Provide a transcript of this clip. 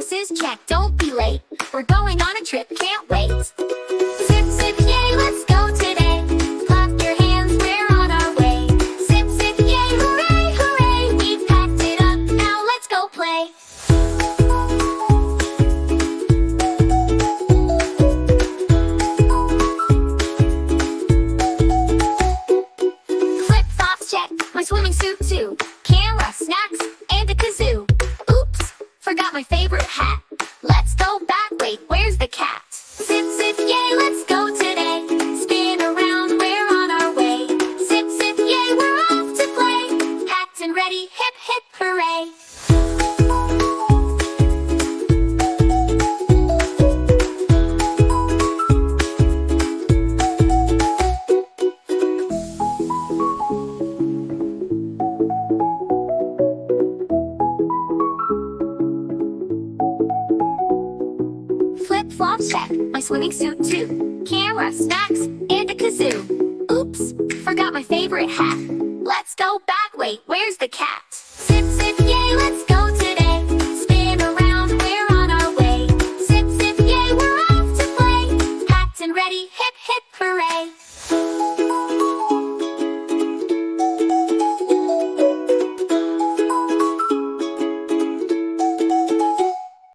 houses, check, don't be late. We're going on a trip, can't wait. Zip, zip, yay, let's go today. Clap your hands, we're on our way. Zip, zip, yay, hooray, hooray. We've packed it up, now let's go play. Flip-flops, check, my swimming suit too. Camera, snacks, and a kazoo. Oops, forgot my favorite hat. Let's go back, wait, where's the cat? Zip, zip, yay, let's go today. Spin around, we're on our way. Zip, zip, yay, we're off to play. Packed and ready, hip, hip, hooray. Flip-flops, check, my swimming suit too. Camera, snacks, and a kazoo. Oops, forgot my favorite hat. Let's go back, wait, where's the cat?